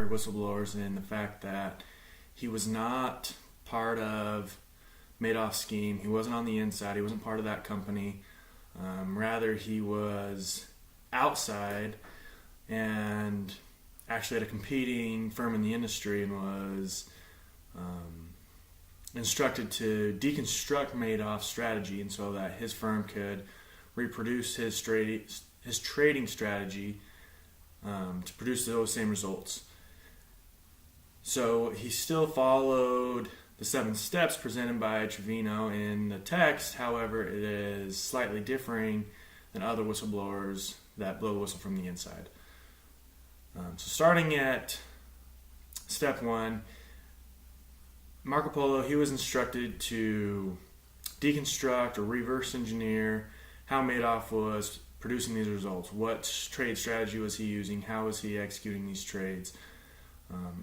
other whistleblowers in the fact that he was not part of Madoff's scheme. He wasn't on the inside. He wasn't part of that company. Rather, he was outside and actually at a competing firm in the industry and was instructed to deconstruct Madoff's strategy, and so that his firm could reproduce his trading strategy to produce those same results. So he still followed the 7 steps presented by Trevino in the text. However, it is slightly differing than other whistleblowers that blow the whistle from the inside. So starting at step 1, Markopolo, he was instructed to deconstruct or reverse engineer how Madoff was producing these results. What trade strategy was he using? How was he executing these trades?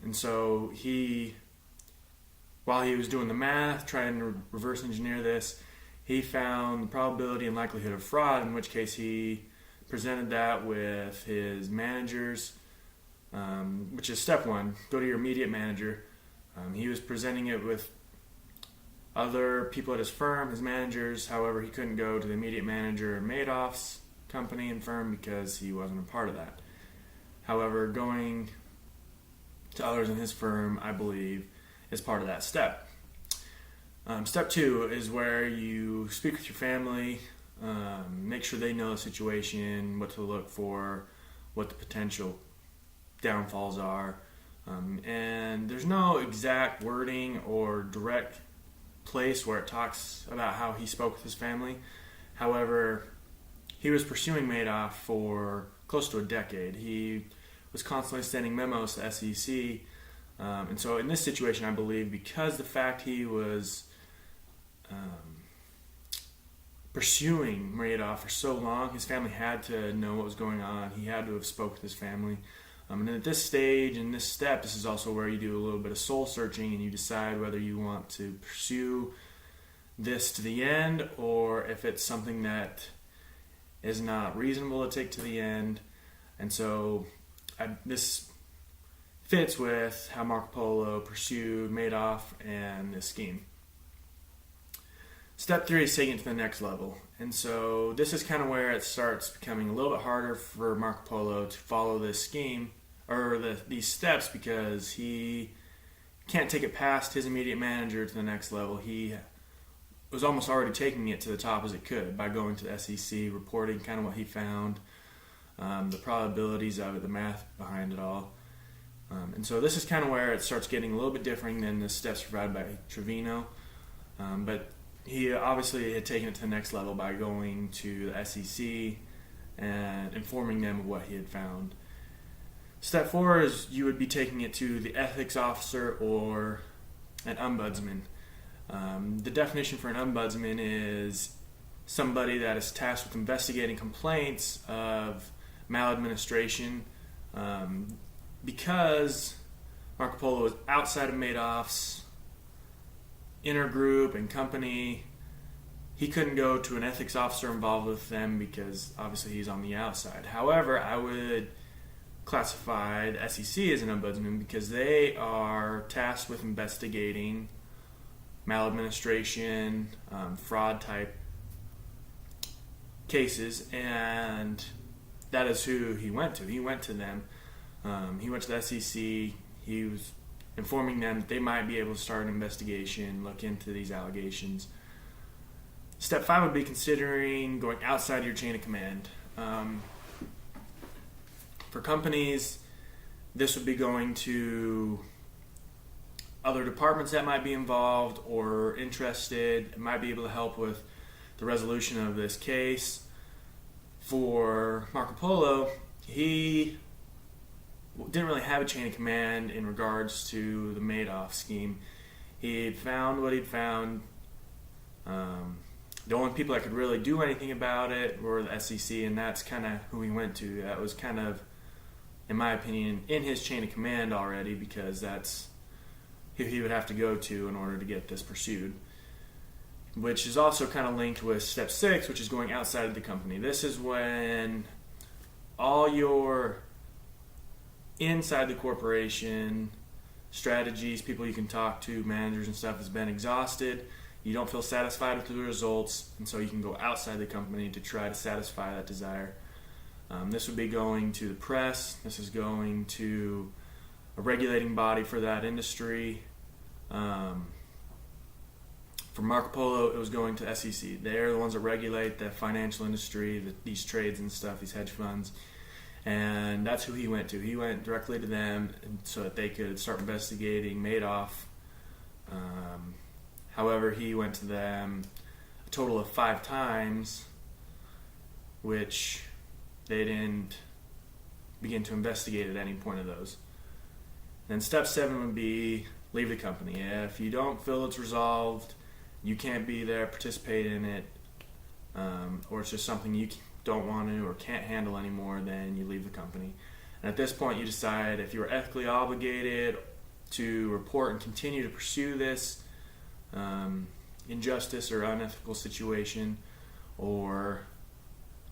And so while he was doing the math, trying to reverse engineer this, he found the probability and likelihood of fraud, in which case he presented that with his managers, which is step 1. Go to your immediate manager. He was presenting it with other people at his firm, his managers. However, he couldn't go to the immediate manager of Madoff's company and firm because he wasn't a part of that. However, going to others in his firm, I believe, is part of that step. Step 2 is where you speak with your family, make sure they know the situation, what to look for, what the potential downfalls are. And there's no exact wording or direct place where it talks about how he spoke with his family. However, he was pursuing Madoff for close to a decade. He was constantly sending memos to SEC. And so in this situation, I believe, because the fact he was pursuing Madoff for so long, his family had to know what was going on. He had to have spoke with his family. And at this stage, in this step, this is also where you do a little bit of soul searching and you decide whether you want to pursue this to the end or if it's something that is not reasonable to take to the end. And so this fits with how Markopolo pursued Madoff and this scheme. Step 3 is taking it to the next level. And so this is kind of where it starts becoming a little bit harder for Markopolo to follow this scheme or these steps because he can't take it past his immediate manager to the next level. He was almost already taking it to the top as it could by going to the SEC, reporting kind of what he found, the probabilities of it, the math behind it all. And so this is kind of where it starts getting a little bit different than the steps provided by Trevino. But he obviously had taken it to the next level by going to the SEC and informing them of what he had found. Step 4 is you would be taking it to the ethics officer or an ombudsman. The definition for an ombudsman is somebody that is tasked with investigating complaints of maladministration. Because Markopolo was outside of Madoff's inner group and company, he couldn't go to an ethics officer involved with them because obviously he's on the outside. However, I would classify the SEC as an ombudsman because they are tasked with investigating maladministration, fraud type cases, and that is who he went to. He went to them. He went to the SEC. He was informing them that they might be able to start an investigation, look into these allegations. Step 5 would be considering going outside your chain of command. For companies, this would be going to other departments that might be involved or interested, might be able to help with the resolution of this case. For Markopolo, he didn't really have a chain of command in regards to the Madoff scheme. He had found what he'd found. The only people that could really do anything about it were the SEC, and that's kind of who he went to. That was kind of, in my opinion, in his chain of command already, because that's who he would have to go to in order to get this pursued. Which is also kind of linked with step 6, which is going outside of the company. This is when all your inside the corporation, strategies, people you can talk to, managers and stuff, has been exhausted. You don't feel satisfied with the results, and so you can go outside the company to try to satisfy that desire. This would be going to the press. This is going to a regulating body for that industry. For Markopolo, it was going to SEC. They're the ones that regulate the financial industry, these trades and stuff, these hedge funds. And that's who he went to. He went directly to them so that they could start investigating Madoff. However, he went to them a total of 5 times, which they didn't begin to investigate at any point of those. And step 7 would be leave the company. If you don't feel it's resolved, you can't be there, participate in it, or it's just something you don't want to or can't handle anymore, then you leave the company. And at this point, you decide if you're ethically obligated to report and continue to pursue this injustice or unethical situation, or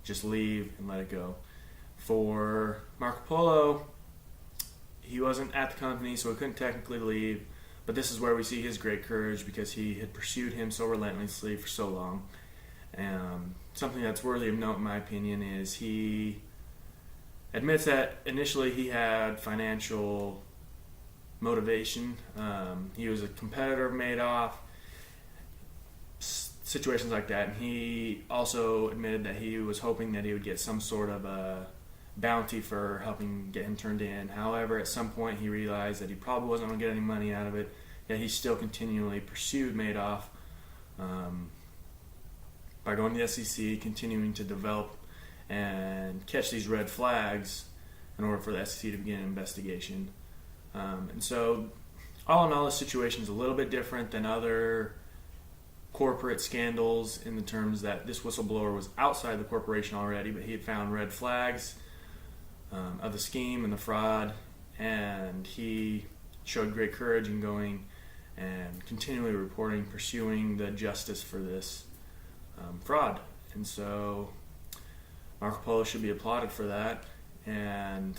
just leave and let it go. For Markopolo, he wasn't at the company, so he couldn't technically leave, but this is where we see his great courage, because he had pursued him so relentlessly for so long. Something that's worthy of note, in my opinion, is he admits that initially he had financial motivation. He was a competitor of Madoff, situations like that, and he also admitted that he was hoping that he would get some sort of a bounty for helping get him turned in. However, at some point he realized that he probably wasn't going to get any money out of it, yet he still continually pursued Madoff by going to the SEC, continuing to develop and catch these red flags in order for the SEC to begin an investigation. And so, all in all, this situation is a little bit different than other corporate scandals in the terms that this whistleblower was outside the corporation already, but he had found red flags of the scheme and the fraud, and he showed great courage in going and continually reporting, pursuing the justice for this fraud. And so Markopolo should be applauded for that, and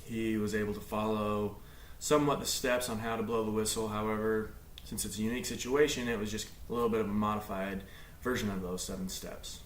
he was able to follow somewhat the steps on how to blow the whistle. However, since it's a unique situation, it was just a little bit of a modified version of those 7 steps.